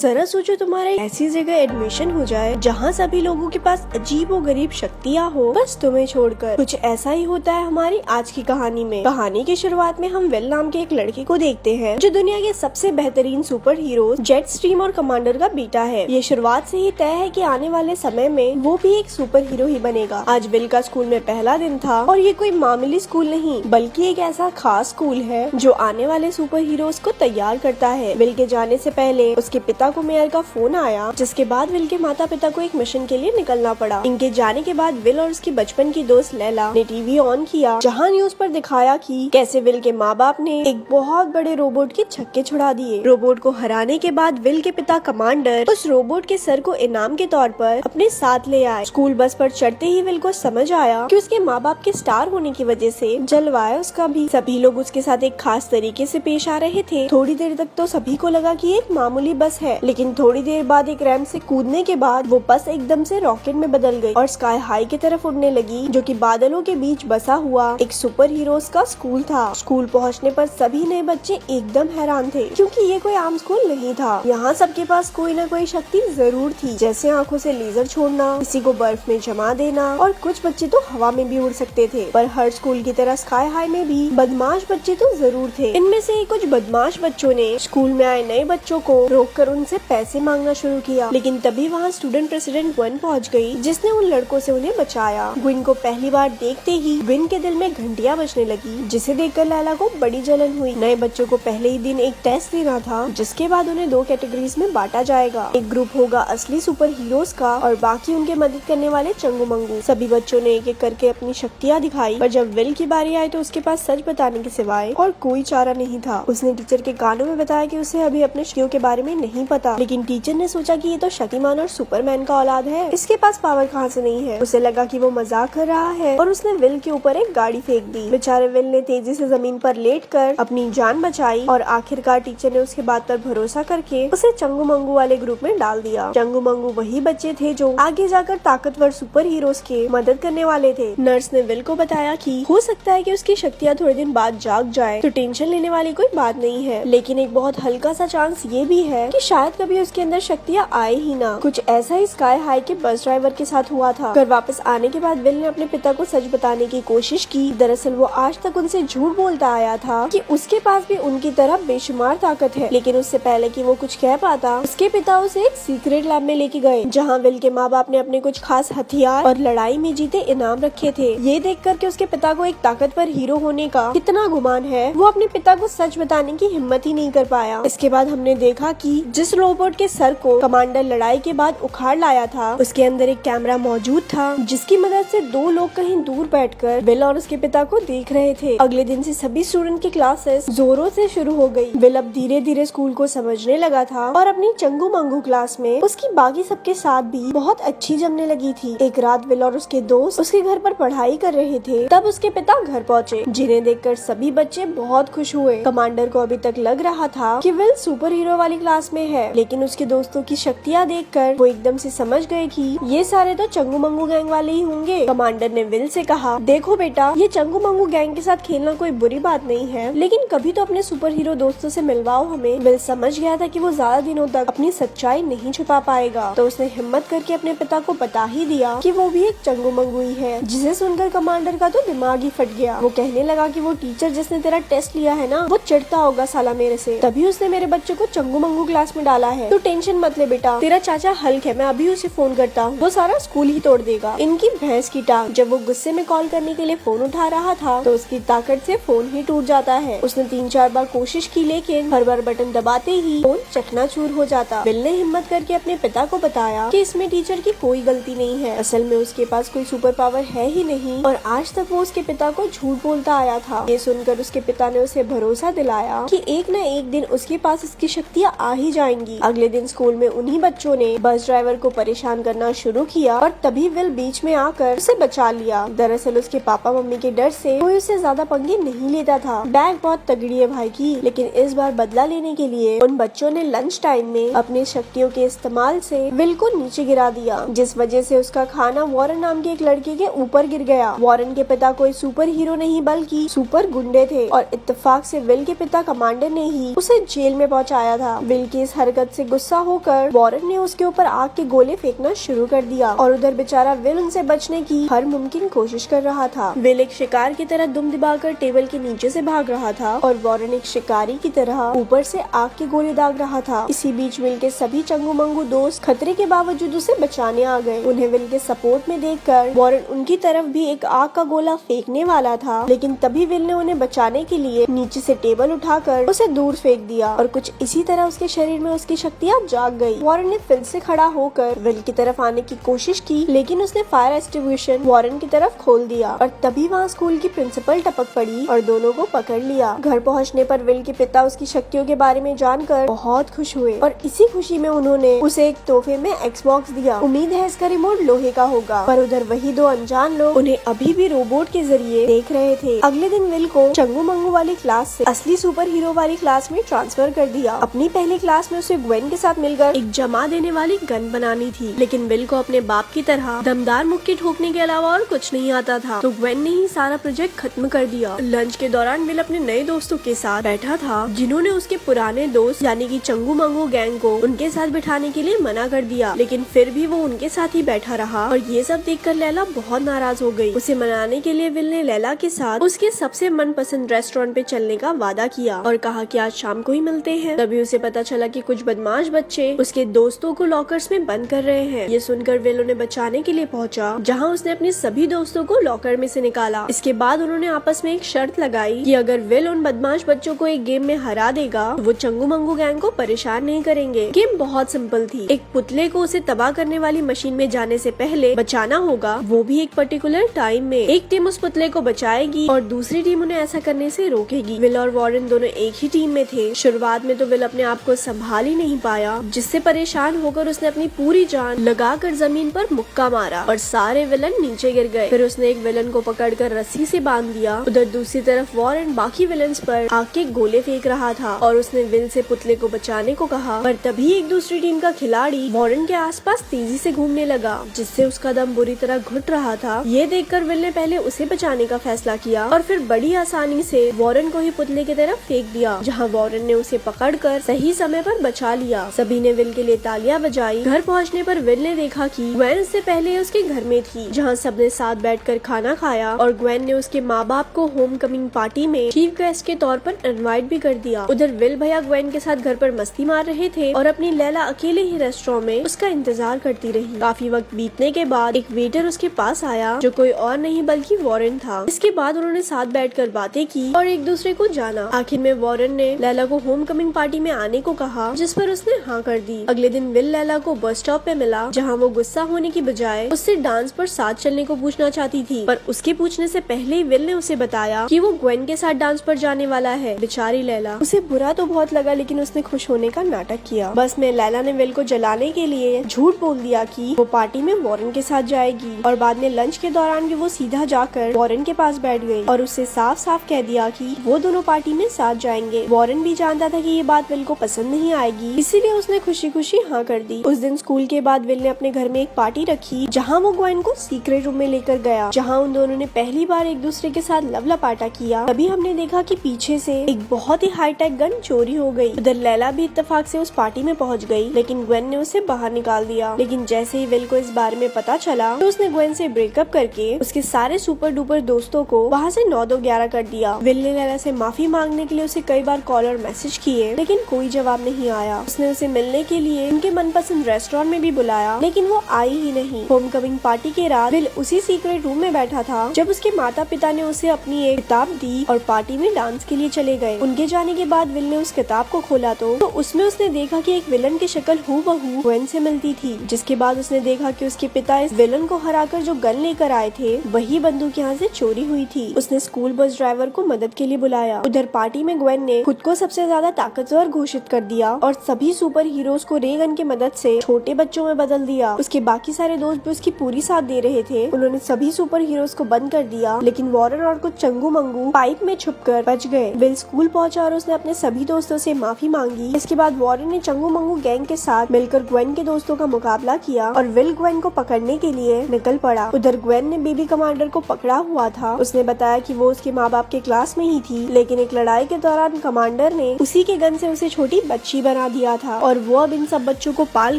जरा सोचो तुम्हारा ऐसी जगह एडमिशन हो जाए जहाँ सभी लोगों के पास अजीब और गरीब शक्तियाँ हो, बस तुम्हें छोड़कर। कुछ ऐसा ही होता है हमारी आज की कहानी में। कहानी की शुरुआत में हम विल नाम के एक लड़के को देखते हैं जो दुनिया के सबसे बेहतरीन सुपर हीरो जेट स्ट्रीम और कमांडर का बेटा है। ये शुरुआत से ही तय है कि आने वाले समय में वो भी एक सुपर हीरो ही बनेगा। आज विल का स्कूल में पहला दिन था और ये कोई मामूली स्कूल नहीं बल्कि एक ऐसा खास स्कूल है जो आने वाले सुपर हीरोज को तैयार करता है। विल के जाने से पहले उसके पिता को मेयर का फोन आया, जिसके बाद विल के माता पिता को एक मिशन के लिए निकलना पड़ा। इनके जाने के बाद विल और उसकी बचपन की दोस्त लैला ने टीवी ऑन किया, जहां न्यूज पर दिखाया कि कैसे विल के माँ बाप ने एक बहुत बड़े रोबोट के छक्के छुड़ा दिए। रोबोट को हराने के बाद विल के पिता कमांडर उस रोबोट के सर को इनाम के तौर पर अपने साथ ले आए। स्कूल बस पर चढ़ते ही विल को समझ आया कि उसके माँ बाप के स्टार होने की वजह से जलवा है उसका भी। सभी लोग उसके साथ एक खास तरीके से पेश आ रहे थे। थोड़ी देर तक तो सभी को लगा कि एक मामूली बस है, लेकिन थोड़ी देर बाद एक रैंप से कूदने के बाद वो बस एकदम से रॉकेट में बदल गई और स्काई हाई की तरफ उड़ने लगी, जो कि बादलों के बीच बसा हुआ एक सुपर हीरोज का स्कूल था। स्कूल पहुंचने पर सभी नए बच्चे एकदम हैरान थे, क्योंकि ये कोई आम स्कूल नहीं था। यहाँ सबके पास कोई न कोई शक्ति जरूर थी, जैसे आंखों से लेजर छोड़ना, किसी को बर्फ में जमा देना और कुछ बच्चे तो हवा में भी उड़ सकते थे। पर हर स्कूल की तरह स्काई हाई में भी बदमाश बच्चे तो जरूर थे। इनमें से कुछ बदमाश बच्चों ने स्कूल में आए नए बच्चों को रोककर उनसे पैसे मांगना शुरू किया, लेकिन तभी वहाँ स्टूडेंट प्रेसिडेंट ग्वेन पहुँच गई, जिसने उन लड़कों से उन्हें बचाया। ग्वेन को पहली बार देखते ही ग्वेन के दिल में घंटियां बजने लगी, जिसे देखकर लैला को बड़ी जलन हुई। नए बच्चों को पहले ही दिन एक टेस्ट देना था, जिसके बाद उन्हें दो कैटेगरीज में बांटा जाएगा। एक ग्रुप होगा असली सुपर हीरोज का और बाकी उनके मदद करने वाले चंगू मंगू। सभी बच्चों ने एक एक करके अपनी शक्तियाँ दिखाई, पर जब विल की बारी आई तो उसके पास सच बताने के सिवाय और कोई चारा नहीं था। उसने टीचर के कानों में बताया कि उसे अभी अपने शक्तियों के बारे में नहीं पता, लेकिन टीचर ने सोचा कि ये तो शक्तिमान और सुपरमैन का औलाद है, इसके पास पावर कहाँ से नहीं है। उसे लगा कि वो मजाक कर रहा है और उसने विल के ऊपर एक गाड़ी फेंक दी। बेचारे विल ने तेजी से जमीन पर लेटकर अपनी जान बचाई और आखिरकार टीचर ने उसके बात पर भरोसा करके उसे चंगू मंगू वाले ग्रुप में डाल दिया। चंगू मंगू वही बच्चे थे जो आगे जाकर ताकतवर सुपर हीरोज के मदद करने वाले थे। नर्स ने विल को बताया कि हो सकता है कि उसकी शक्तियाँ थोड़े दिन बाद जाग जाए, तो टेंशन लेने वाली कोई बात नहीं है, लेकिन एक बहुत हल्का सा चांस ये भी है कि शायद कभी उसके अंदर शक्तियाँ आए ही ना। कुछ ऐसा ही स्काई हाई के बस ड्राइवर के साथ हुआ था। घर वापस आने के बाद विल ने अपने पिता को सच बताने की कोशिश की। दरअसल वो आज तक उनसे झूठ बोलता आया था कि उसके पास भी उनकी तरह बेशुमार ताकत है, लेकिन उससे पहले कि वो कुछ कह पाता, उसके पिता उसे एक सीक्रेट लैब में लेके गए, जहाँ विल के माँ बाप ने अपने कुछ खास हथियार और लड़ाई में जीते इनाम रखे थे। ये देख कर के उसके पिता को एक ताकतवर हीरो होने का कितना गुमान है, वो अपने पिता को सच बताने की हिम्मत ही नहीं कर पाया। इसके बाद हमने देखा कि जिस रोबोट के सर को कमांडर लड़ाई के बाद उखाड़ लाया था, उसके अंदर एक कैमरा मौजूद था, जिसकी मदद से दो लोग कहीं दूर बैठकर विल और उसके पिता को देख रहे थे। अगले दिन से सभी स्टूडेंट की क्लासेस जोरों से शुरू हो गई। विल अब धीरे धीरे स्कूल को समझने लगा था और अपनी चंगू मंगू क्लास में उसकी बाकी सबके साथ भी बहुत अच्छी जमने लगी थी। एक रात विल और उसके दोस्त उसके घर पर पढ़ाई कर रहे थे, तब उसके पिता घर पहुँचे, जिन्हें देखकर सभी बच्चे बहुत खुश हुए। कमांडर को अभी तक लग रहा था कि विल सुपर हीरो वाली क्लास में है, लेकिन उसके दोस्तों की शक्तियाँ देखकर वो एकदम से समझ गए कि ये सारे तो चंगू मंगू गैंग वाले ही होंगे। कमांडर ने विल से कहा, देखो बेटा, ये चंगू मंगू गैंग के साथ खेलना कोई बुरी बात नहीं है, लेकिन कभी तो अपने सुपर हीरो दोस्तों से मिलवाओ हमें। विल समझ गया था कि वो ज्यादा दिनों तक अपनी सच्चाई नहीं छुपा पाएगा, तो उसने हिम्मत करके अपने पिता को बता ही दिया कि वो भी एक चंगू मंगू ही है, जिसे सुनकर कमांडर का तो दिमाग ही फट गया। वो कहने लगा कि वो टीचर जिसने तेरा टेस्ट लिया है ना, वो चिढ़ता होगा साला मेरे से, तभी उसने मेरे बच्चे को चंगू मंगू क्लास में डाला है। तो टेंशन मत ले बेटा, तेरा चाचा हल्क है, मैं अभी उसे फोन करता हूँ, वो सारा स्कूल ही तोड़ देगा। इनकी भैंस की टांग। जब वो गुस्से में कॉल करने के लिए फोन उठा रहा था, तो उसकी ताकत से फोन ही टूट जाता है। उसने 3-4 बार कोशिश की, लेकिन हर बार बटन दबाते ही फोन चकनाचूर हो जाता। विल ने हिम्मत करके अपने पिता को बताया कि इसमें टीचर की कोई गलती नहीं है, असल में उसके पास कोई सुपर पावर है ही नहीं, और आज तक वो उसके पिता को झूठ बोलता आया था। ये सुनकर उसके पिता ने उसे भरोसा दिलाया कि एक न एक दिन उसके पास इसकी शक्तियाँ आ ही जाएंगी। अगले दिन स्कूल में उन्हीं बच्चों ने बस ड्राइवर को परेशान करना शुरू किया और तभी विल बीच में आकर उसे बचा लिया। दरअसल उसके पापा मम्मी के डर से कोई उससे ज्यादा पंगे नहीं लेता था। बैग बहुत तगड़ी है भाई की, लेकिन इस बार बदला लेने के लिए उन बच्चों ने लंच टाइम में अपनी शक्तियों के इस्तेमाल से विल को नीचे गिरा दिया, जिस वजह से उसका खाना वॉरेन नाम के एक लड़के के ऊपर गिर गया। वॉरेन के पिता कोई सुपर हीरो नहीं बल्कि सुपर गुंडे थे और इत्तेफाक से विल के पिता कमांडर ने ही उसे जेल में पहुंचाया था। विल की इस हरकत हरकत से गुस्सा होकर वॉरेन ने उसके ऊपर आग के गोले फेंकना शुरू कर दिया और उधर बेचारा विल उनसे बचने की हर मुमकिन कोशिश कर रहा था। विल एक शिकार की तरह दुम दबाकर टेबल के नीचे से भाग रहा था और वॉरेन एक शिकारी की तरह ऊपर से आग के गोले दाग रहा था। इसी बीच विल के सभी चंगू मंगू दोस्त खतरे के बावजूद उसे बचाने आ गए। उन्हें विल के सपोर्ट में देखकर वॉरेन उनकी तरफ भी एक आग का गोला फेंकने वाला था, लेकिन तभी विल ने उन्हें बचाने के लिए नीचे से टेबल उठाकर उसे दूर फेंक दिया और कुछ इसी तरह उसके शरीर में उसकी शक्तियाँ जाग गई। वॉरेन ने फिर से खड़ा होकर विल की तरफ आने की कोशिश की, लेकिन उसने फायर एक्सटिंग्विशर वॉरेन की तरफ खोल दिया और तभी वहाँ स्कूल की प्रिंसिपल टपक पड़ी और दोनों को पकड़ लिया। घर पहुँचने पर विल के पिता उसकी शक्तियों के बारे में जानकर बहुत खुश हुए और इसी खुशी में उन्होंने उसे एक तोहफे में एक्सबॉक्स दिया। उम्मीद है इसका रिमोट लोहे का होगा, पर उधर वही दो अनजान लोग उन्हें अभी भी रोबोट के जरिए देख रहे थे। अगले दिन विल को चंगू मंगू वाली क्लास से असली सुपर हीरो वाली क्लास में ट्रांसफर कर दिया। अपनी पहली क्लास में उसे ग्वेन के साथ मिलकर एक जमा देने वाली गन बनानी थी, लेकिन विल को अपने बाप की तरह दमदार मुक्की ठोकने के अलावा और कुछ नहीं आता था, तो ग्वेन ने ही सारा प्रोजेक्ट खत्म कर दिया। लंच के दौरान विल अपने नए दोस्तों के साथ बैठा था, जिन्होंने उसके पुराने दोस्त यानी कि चंगू मंगू गैंग को उनके साथ बिठाने के लिए मना कर दिया, लेकिन फिर भी वो उनके साथ ही बैठा रहा और ये सब देखकर लैला बहुत नाराज हो गई। उसे मनाने के लिए विल ने लैला के साथ उसके सबसे मनपसंद रेस्टोरेंट पे चलने का वादा किया और कहा कि आज शाम को ही मिलते हैं। तभी उसे पता चला कि कुछ बदमाश बच्चे उसके दोस्तों को लॉकर्स में बंद कर रहे हैं। ये सुनकर विल उन्हें बचाने के लिए पहुंचा, जहां उसने अपने सभी दोस्तों को लॉकर में से निकाला। इसके बाद उन्होंने आपस में एक शर्त लगाई कि अगर विल उन बदमाश बच्चों को एक गेम में हरा देगा तो वो चंगू मंगू गैंग को परेशान नहीं करेंगे। गेम बहुत सिंपल थी, एक पुतले को उसे तबाह करने वाली मशीन में जाने से पहले बचाना होगा, वो भी एक पर्टिकुलर टाइम में। एक टीम उस पुतले को बचाएगी और दूसरी टीम उन्हें ऐसा करने से रोकेगी। विल और वॉरेन दोनों एक ही टीम में थे। शुरुआत में तो विल अपने आप को संभाल ही नहीं पाया, जिससे परेशान होकर उसने अपनी पूरी जान लगाकर जमीन पर मुक्का मारा और सारे विलन नीचे गिर गए। फिर उसने एक विलन को पकड़कर रस्सी से बांध दिया। उधर दूसरी तरफ वॉरेन बाकी विलन्स पर आग के गोले फेंक रहा था और उसने विल से पुतले को बचाने को कहा, पर तभी एक दूसरी टीम का खिलाड़ी वॉरेन के आसपास तेजी से घूमने लगा, जिससे उसका दम बुरी तरह घुट रहा था। ये देखकर विल ने पहले उसे बचाने का फैसला किया और फिर बड़ी आसानी से वॉरेन को ही पुतले की तरफ फेंक दिया, जहां वॉरेन ने उसे पकड़कर सही समय पर बचा लिया। सभी ने विल के लिए तालियां बजाई। घर पहुंचने पर विल ने देखा कि ग्वेन से पहले उसके घर में थी, जहां सबने साथ बैठकर खाना खाया और ग्वेन ने उसके माँ बाप को होम कमिंग पार्टी में चीफ गेस्ट के तौर पर इनवाइट भी कर दिया। उधर विल भैया ग्वेन के साथ घर पर मस्ती मार रहे थे और अपनी लैला अकेले ही रेस्टोरेंट में उसका इंतजार करती रही। काफी वक्त बीतने के बाद एक वेटर उसके पास आया, जो कोई और नहीं बल्कि वॉरेन था। इसके बाद उन्होंने साथ बैठकर बातें की और एक दूसरे को जाना। आखिर में वॉरेन ने लैला को होम कमिंग पार्टी में आने को कहा, जिस पर उसने हाँ कर दी। अगले दिन विल लैला को बस स्टॉप पे मिला, जहाँ वो गुस्सा होने की बजाय उससे डांस पर साथ चलने को पूछना चाहती थी, पर उसके पूछने से पहले ही विल ने उसे बताया कि वो ग्वेन के साथ डांस पर जाने वाला है। बेचारी लैला, उसे बुरा तो बहुत लगा, लेकिन उसने खुश होने का नाटक किया। बस में लैला ने विल को जलाने के लिए झूठ बोल दिया कि वो पार्टी में वॉरेन के साथ जाएगी और बाद में लंच के दौरान भी वो सीधा जाकर वॉरेन के पास बैठ गई और उससे साफ साफ कह दिया कि वो दोनों पार्टी में साथ जाएंगे। वॉरेन भी जानता था कि ये बात विल को पसंद नहीं आएगी, इसीलिए उसने खुशी खुशी हाँ कर दी। उस दिन स्कूल के बाद विल ने अपने घर में एक पार्टी रखी, जहाँ वो ग्वेन को सीक्रेट रूम में लेकर गया, जहाँ उन दोनों ने पहली बार एक दूसरे के साथ लवलपाटा किया। तभी हमने देखा कि पीछे से एक बहुत ही हाईटेक गन चोरी हो गई। उधर लैला भी इत्तेफाक से उस पार्टी में पहुंच गई, लेकिन ग्वेन ने उसे बाहर निकाल दिया। लेकिन जैसे ही विल को इस बारे में पता चला तो उसने ग्वेन से ब्रेकअप करके उसके सारे सुपर डुपर दोस्तों को वहाँ से 9-2-11 कर दिया। विल ने लैला से माफी मांगने के लिए उसे कई बार कॉल और मैसेज किए, लेकिन कोई जवाब नहीं आया। उसने उसे मिलने के लिए उनके मनपसंद रेस्टोरेंट में भी बुलाया, लेकिन वो आई ही नहीं। होम कमिंग पार्टी के रात विल उसी सीक्रेट रूम में बैठा था जब उसके माता पिता ने उसे अपनी एक किताब दी और पार्टी में डांस के लिए चले गए। उनके जाने के बाद विल ने उस किताब को खोला तो उसमें उसने देखा कि एक विलन की शक्ल हूबहू ग्वेन से मिलती थी। जिसके बाद उसने देखा कि उसके पिता इस विलन को हराकर जो गन लेकर आए थे वही बंदूक यहाँ से चोरी हुई थी। उसने स्कूल बस ड्राइवर को मदद के लिए बुलाया। उधर पार्टी में ग्वेन ने खुद को सबसे ज्यादा ताकतवर घोषित कर दिया और सभी सुपर हीरोज को रे गन की मदद से छोटे बच्चों में बदल दिया। उसके बाकी सारे दोस्त भी उसकी पूरी साथ दे रहे थे। उन्होंने सभी सुपर हीरोज को बंद कर दिया, लेकिन वॉरेन और कुछ चंगू मंगू पाइप में छुपकर बच गए। विल स्कूल पहुंचा और उसने अपने सभी दोस्तों से माफी मांगी। इसके बाद वॉरेन ने चंगू मंगू गैंग के साथ मिलकर ग्वेन के दोस्तों का मुकाबला किया और विल ग्वेन को पकड़ने के लिए निकल पड़ा। उधर ग्वेन ने बेबी कमांडर को पकड़ा हुआ था। उसने बताया कि वो उसके माँ बाप के क्लास में ही थी, लेकिन एक लड़ाई के दौरान कमांडर ने उसी के गन से उसे छोटी बच्ची बना बना दिया था और वो अब इन सब बच्चों को पाल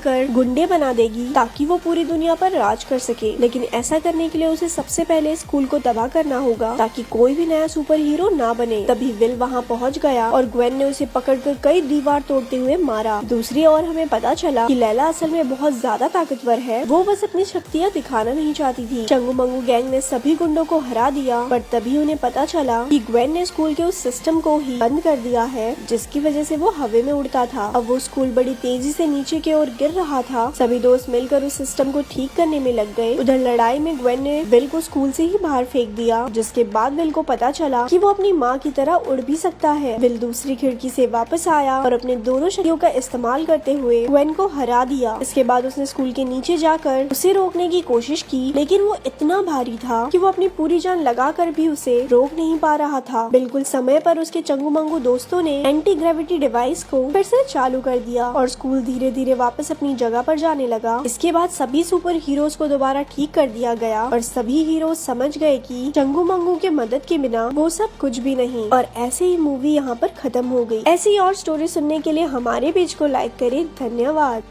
कर गुंडे बना देगी ताकि वो पूरी दुनिया पर राज कर सके। लेकिन ऐसा करने के लिए उसे सबसे पहले स्कूल को तबाह करना होगा ताकि कोई भी नया सुपर हीरो ना बने। तभी विल वहाँ पहुँच गया और ग्वेन ने उसे पकड़कर कई दीवार तोड़ते हुए मारा। दूसरी ओर हमें पता चला कि लैला असल में बहुत ज्यादा ताकतवर है, वो बस अपनी शक्तियाँ दिखाना नहीं चाहती थी। चंगू मंगू गैंग ने सभी गुंडों को हरा दिया, पर तभी उन्हें पता चला कि ग्वेन ने स्कूल के उस सिस्टम को ही बंद कर दिया है जिसकी वजह से वो हवा में उड़ता था। अब वो स्कूल बड़ी तेजी से नीचे की ओर गिर रहा था। सभी दोस्त मिलकर उस सिस्टम को ठीक करने में लग गए। उधर लड़ाई में ग्वेन ने विल को स्कूल से ही बाहर फेंक दिया, जिसके बाद विल को पता चला कि वो अपनी माँ की तरह उड़ भी सकता है। विल दूसरी खिड़की से वापस आया और अपने दोनों शक्तियों का इस्तेमाल करते हुए ग्वेन को हरा दिया। इसके बाद उसने स्कूल के नीचे जाकर उसे रोकने की कोशिश की, लेकिन वो इतना भारी था कि वो अपनी पूरी जान लगाकर भी उसे रोक नहीं पा रहा था। बिल्कुल समय पर उसके चंगू मंगू दोस्तों ने एंटी ग्रेविटी डिवाइस को फिर से चालू कर दिया और स्कूल धीरे धीरे वापस अपनी जगह पर जाने लगा। इसके बाद सभी सुपर हीरोज को दोबारा ठीक कर दिया गया और सभी हीरोज समझ गए कि चंगू मंगू के मदद के बिना वो सब कुछ भी नहीं। और ऐसे ही मूवी यहाँ पर खत्म हो गई। ऐसी और स्टोरी सुनने के लिए हमारे पेज को लाइक करें। धन्यवाद।